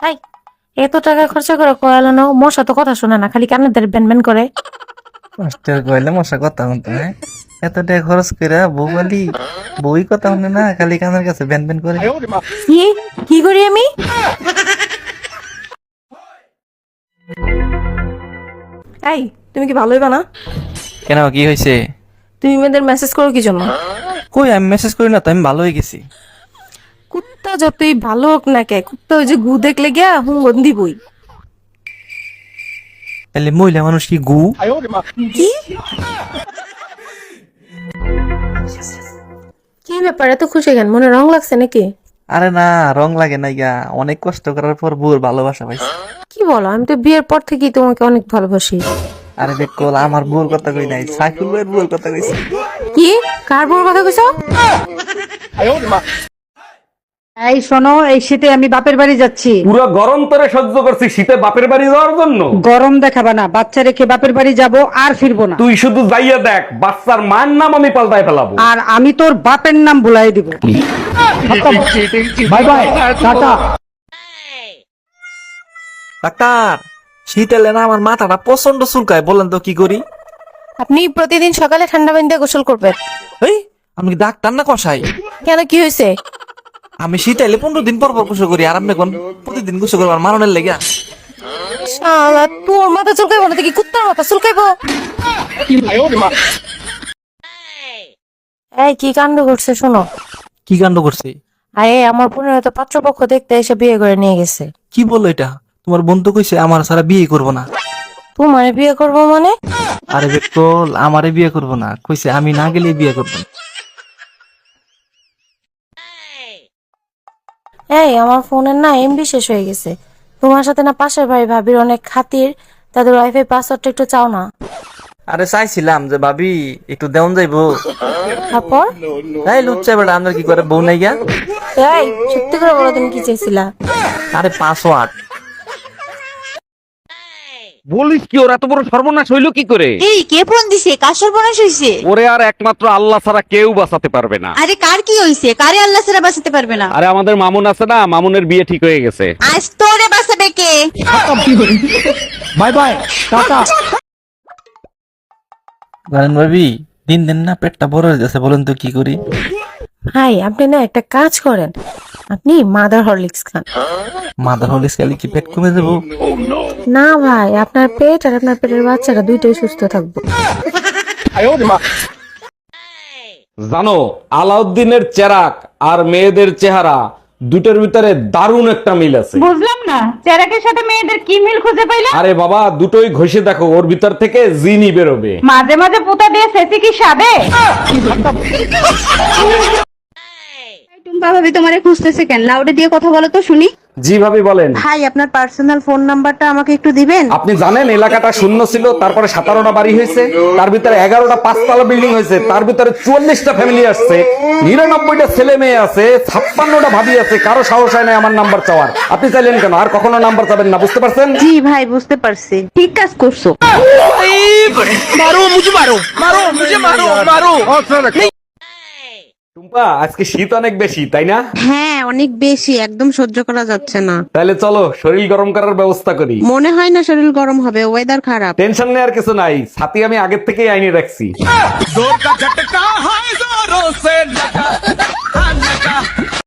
তাই এত টাকা খরচা করে কয়ালানো মশা তো কথা শোনে না, খালি কানে ধরে ব্যান ব্যান করে। মাস্টার কইলে মশা কথা শুনতো না, এত টাকা খরচ করে বউ বলি বই কথা শুনে না, খালি কানের কাছে ব্যান ব্যান করে। কি কি করি আমি? এই তুমি কি ভালোই বানা? কেন, কি হয়েছে? তুমি মেয়েদের মেসেজ করো কি জন্য? কই আমি মেসেজ করি না তো, আমি ভালো হয়ে গেছি। কুত্তা যতই ভালো হোক না কে, কুত্তা ওই যে গু দেখলে গিয়া হুঙ্গন দিবই। তাহলে মহিলা মানুষ কি গু? কি কি ব্যাপার, এত খুশি কেন? মনে রং লাগছে নাকি? আরে না, রং লাগে না গা, অনেক কষ্ট করার পর বউর ভালোবাসা পাইছি। কি বলো, আমি তো বিয়ের পর থেকেই তোমাকে অনেক ভালোবাসি। আরে দেখ কল, আমার বউর কথা কই নাই, সাইফুল ভাইয়ের বউর কথা কইছি। কি কার বউর কথা কইছো? এই শোনো, এই শীতে আমি বাপের বাড়ি যাচ্ছি। পুরো গরম তোরে সহ্য করছি, শীতে বাপের বাড়ি যাওয়ার জন্য? গরম দেখাবা না, বাচ্চা রেখে বাপের বাড়ি যাব আর ফিরবো না। তুই শুধু যাইয়া দেখ, বাচ্চার মার নাম আমি পাল্টায় ফেলাবো। আর আমি তোর বাপের নাম ভুলাই দিব। Bye bye, tata. ডাক্তার, শীত এলে না আমার মাথাটা প্রচন্ড চুলকায়, বলেন তো কি করি? আপনি প্রতিদিন সকালে ঠান্ডা পানি দিয়ে গোসল করবেন। এই আমি কি ডাক্তার না কষাই? কেন, কি হয়েছে? আমি শীত এলে 15 দিন পর পর গোসল করি, আর আপনি কোন প্রতিদিন গোসল করবার মারণের লেগে? শালা, তোর মাথা চুলকাইবো না দেখি কুত্তার মাথা চুলকাইবো। এই কি কাণ্ড করছে শোনো। কি কাণ্ড করছে? আরে আমার বোনের তো পাত্রপক্ষ দেখতে এসে বিয়ে করে নিয়ে গেছে। কি বললো এটা? তোমার বন্ধু কইছে আমার সারা বিয়ে করবো না। তোমার বিয়ে করবো মানে? আরে বেকল, আমারে বিয়ে করবো না কইছে, আমি না গেলে বিয়ে করবো না। এই আমার ফোনের না এমবি শেষ হয়ে গেছে। তোমার সাথে না পাশের ভাই ভাবির অনেক খাতির, তাদের ওয়াইফাই পাসওয়ার্ডটা একটু চাও না? আরে চাইছিলাম যে ভাবি একটু দেওয়ান যাইবো। তারপর তাই লুচ্চা বেটা, আমরা কি করে বউ নাই গা? এই সত্যি করে বলো, তুমি কি চাইছিলা? আরে পাসওয়ার্ড। বলিস কি, ওর এত বড় সর্বনাশ হইলো কি করে? এই কে ফোন দিছে? কার সর্বনাশ হইছে? ওরে আর একমাত্র আল্লাহ ছাড়া কেউ বাঁচাতে পারবে না। আরে কার কি হইছে? কারে আল্লাহ ছাড়া বাঁচাতে পারবে না? আরে আমাদের মামুন আছে না, মামুনের বিয়ে ঠিক হয়ে গেছে। আজ তোরে বাঁচাবে কে? Bye bye, tata. জানেন ভাবি, দিন দিন না পেটটা বড় হয়ে যাচ্ছে, বলেন তো কি করি? ভাই আপনি না একটা কাজ করেন, আপনি মাদার হরলিক্স খান। মাদার হলিস খেলে কি পেট কমে যাবো? না ভাই, আপনার পেট আর আপনার পেটের বাচ্চারা দুইটাই সুস্থ থাকবে। জানো, আলাউদ্দিনের চেরাক আর মেয়েদের চেহারা দুটোর ভিতরে দারুণ একটা মিল আছে। বুঝলাম না, চেরাকের সাথে মেয়েদের কি মিল খুঁজে পাইলা? আরে বাবা, দুটোই ঘষে দেখো, ওর ভিতর থেকে জিনি বেরোবে। মাঝে মাঝে পুতা দিয়ে সেসি কি সাবে? টুম্পা ভাবি তোমারে খুঁজতেছে কেন? লাউডে দিয়ে কথা বলো তো শুনি। জি ভাবি বলেন। ভাই আপনার পার্সোনাল ফোন নাম্বারটা আমাকে একটু দিবেন? আপনি জানেন এলাকাটা শূন্য ছিল, তারপরে 17টা বাড়ি হয়েছে, তার ভিতরে 11টা 5তলা বিল্ডিং হয়েছে, তার ভিতরে 44টা ফ্যামিলি আসছে, 99টা ছেলে মেয়ে আছে, 56টা ভাবি আছে, কারো সাহস হয় না আমার নাম্বার চাওয়ার। আপনি চাইলেন কেন? আর কখনো নাম্বার চাবেন না, বুঝতে পারছেন? জি ভাই বুঝতে পারছি, ঠিক কাজ করছো। টুম্পা, আজকে শীত অনেক বেশি, তাই না? হ্যাঁ অনেক বেশি, একদম সহ্য করা যাচ্ছে না। তাহলে চলো শরীর গরম করার ব্যবস্থা করি। মনে হয় না শরীর গরম হবে, ওয়েদার খারাপ। টেনশন নেওয়ার কিছু নাই, ছাতি আমি আগের থেকেই আইনে রাখছি।